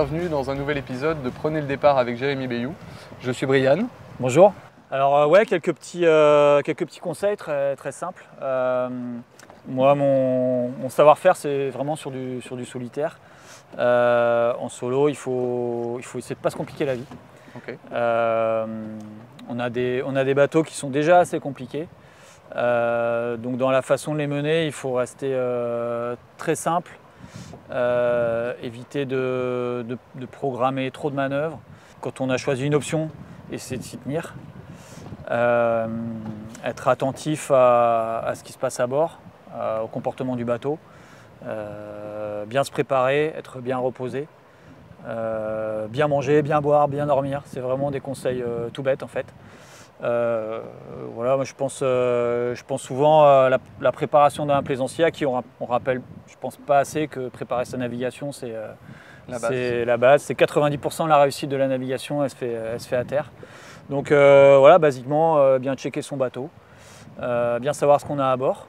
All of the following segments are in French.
bienvenue dans un nouvel épisode de Prenez le départ avec Jérémy Bayou. Je suis Brian. Bonjour. Alors ouais, quelques petits conseils très simples. Moi, mon savoir-faire, c'est vraiment sur du solitaire. En solo, il faut essayer de ne pas se compliquer la vie. Okay. On a des bateaux qui sont déjà assez compliqués. Donc dans la façon de les mener, il faut rester très simple, éviter de programmer trop de manœuvres. Quand on a choisi une option, essayer de s'y tenir. Être attentif à ce qui se passe à bord, au comportement du bateau. Bien se préparer, être bien reposé. Bien manger, bien boire, bien dormir. C'est vraiment des conseils tout bêtes en fait. Voilà, moi je pense souvent à la préparation d'un plaisancier à qui on rappelle, je pense pas assez que préparer sa navigation c'est la base. C'est 90% de la réussite de la navigation, elle se fait à terre. Donc voilà, basiquement bien checker son bateau, bien savoir ce qu'on a à bord,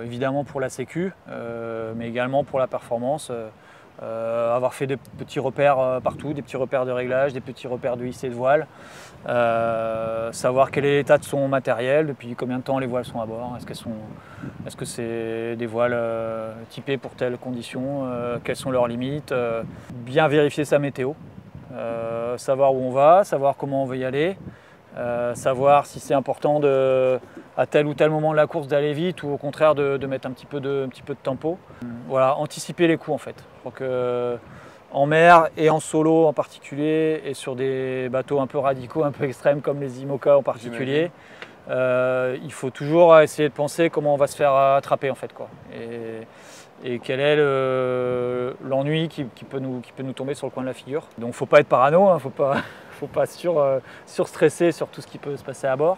évidemment pour la sécu, mais également pour la performance. Avoir fait des petits repères partout, des petits repères de réglage, des petits repères de hissée de voile, savoir quel est l'état de son matériel, depuis combien de temps les voiles sont à bord, est-ce que c'est des voiles typées pour telles conditions, quelles sont leurs limites, bien vérifier sa météo, savoir où on va, savoir comment on veut y aller, savoir si c'est important à tel ou tel moment de la course d'aller vite ou au contraire de mettre un petit peu de tempo. Voilà, anticiper les coups en fait. Je crois que en mer et en solo en particulier et sur des bateaux un peu radicaux, un peu extrêmes comme les IMOCA en particulier, il faut toujours essayer de penser comment on va se faire attraper en fait quoi. Et quel est l'ennui qui peut nous tomber sur le coin de la figure. Donc faut pas être parano, hein, faut pas surstresser sur tout ce qui peut se passer à bord.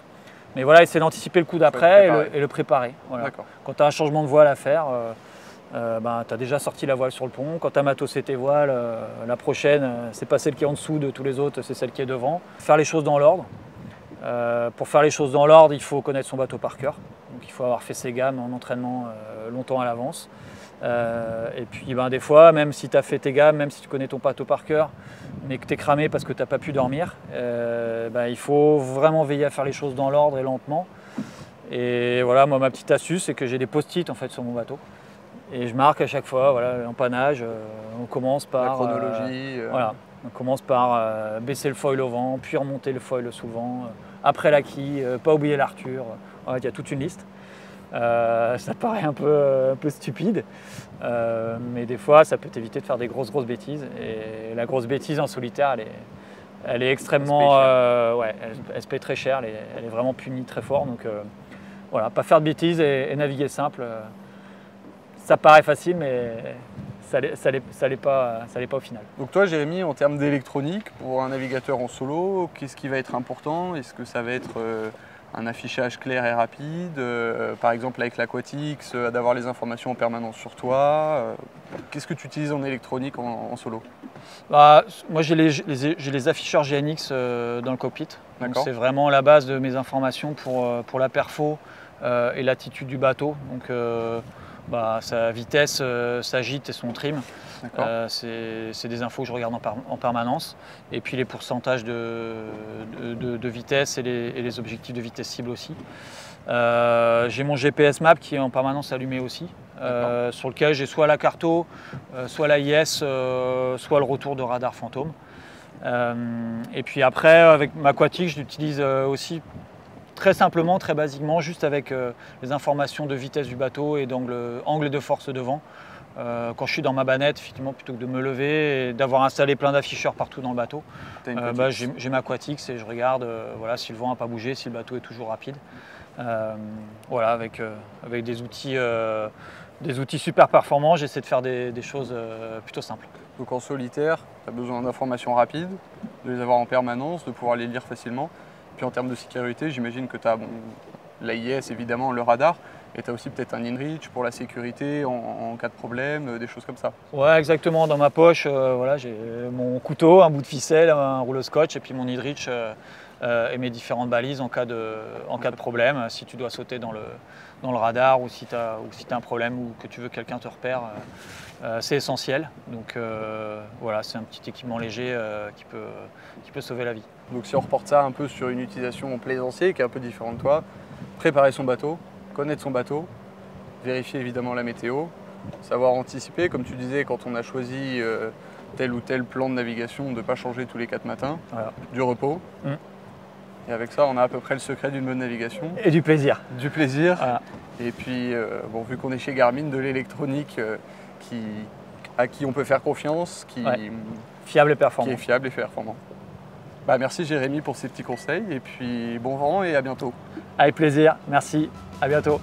Mais voilà, essayer d'anticiper le coup d'après et le préparer. Voilà. Quand tu as un changement de voile à faire, tu as déjà sorti la voile sur le pont. Quand tu as matossé tes voiles, la prochaine, c'est pas celle qui est en dessous de tous les autres, c'est celle qui est devant. Faire les choses dans l'ordre. Pour faire les choses dans l'ordre, il faut connaître son bateau par cœur. Donc il faut avoir fait ses gammes en entraînement longtemps à l'avance. Et puis des fois, même si tu as fait tes gammes, même si tu connais ton bateau par cœur, mais que tu es cramé parce que tu n'as pas pu dormir, il faut vraiment veiller à faire les choses dans l'ordre et lentement. Et voilà, moi ma petite astuce, c'est que j'ai des post-it en fait sur mon bateau. Et je marque à chaque fois, voilà, l'empannage, on commence par… La chronologie. Voilà, on commence par baisser le foil au vent, puis remonter le foil sous le vent, après la quille, pas oublier l'arture. Voilà, il y a toute une liste. Ça paraît un peu stupide, mais des fois ça peut t'éviter de faire des grosses bêtises. Et la grosse bêtise en solitaire, elle est extrêmement… elle se paye très cher, elle est vraiment punie très fort. Donc voilà, pas faire de bêtises et naviguer simple. Ça paraît facile, mais ça l'est pas au final. Donc toi, Jérémy, en termes d'électronique, pour un navigateur en solo, qu'est-ce qui va être important? Est-ce que ça va être un affichage clair et rapide, par exemple avec l'Aquatix, d'avoir les informations en permanence sur toi? Qu'est-ce que tu utilises en électronique en solo? Moi, j'ai les afficheurs GNX dans le cockpit. C'est vraiment la base de mes informations pour la perfo et l'attitude du bateau. Donc, sa vitesse, sa gîte et son trim. C'est des infos que je regarde en permanence. Et puis les pourcentages de vitesse et les objectifs de vitesse cible aussi. J'ai mon GPS Map qui est en permanence allumé aussi, sur lequel j'ai soit la carto, soit l'AIS, soit le retour de radar fantôme. Et puis après, avec ma Aquatix, je l'utilise aussi très simplement, très basiquement, juste avec les informations de vitesse du bateau et angle de force de vent. Quand je suis dans ma bannette, effectivement, plutôt que de me lever et d'avoir installé plein d'afficheurs partout dans le bateau, j'ai ma Aquatix et je regarde si le vent n'a pas bougé, si le bateau est toujours rapide. Voilà, avec des outils super performants, j'essaie de faire des choses plutôt simples. Donc en solitaire, tu as besoin d'informations rapides, de les avoir en permanence, de pouvoir les lire facilement. Puis en termes de sécurité, j'imagine que tu as l'AIS évidemment, le radar, et tu as aussi peut-être un InReach pour la sécurité en cas de problème, des choses comme ça. Ouais, exactement. Dans ma poche, voilà, j'ai mon couteau, un bout de ficelle, un rouleau scotch et puis mon InReach et mes différentes balises en cas de problème. Si tu dois sauter dans le radar ou si tu as un problème ou que tu veux que quelqu'un te repère, c'est essentiel. Donc voilà, c'est un petit équipement léger qui peut sauver la vie. Donc si on reporte ça un peu sur une utilisation en plaisancier qui est un peu différente de toi, préparer son bateau, connaître son bateau, vérifier évidemment la météo, savoir anticiper, comme tu disais, quand on a choisi tel ou tel plan de navigation, de ne pas changer tous les 4 matins, Voilà. du repos. Et avec ça, on a à peu près le secret d'une bonne navigation. Et du plaisir. Du plaisir. Voilà. Et puis, bon, vu qu'on est chez Garmin, de l'électronique à qui on peut faire confiance, Fiable et performant. Qui est fiable et performant. Bah, merci Jérémy pour ces petits conseils et puis bon vent et à bientôt. Avec plaisir, merci, à bientôt.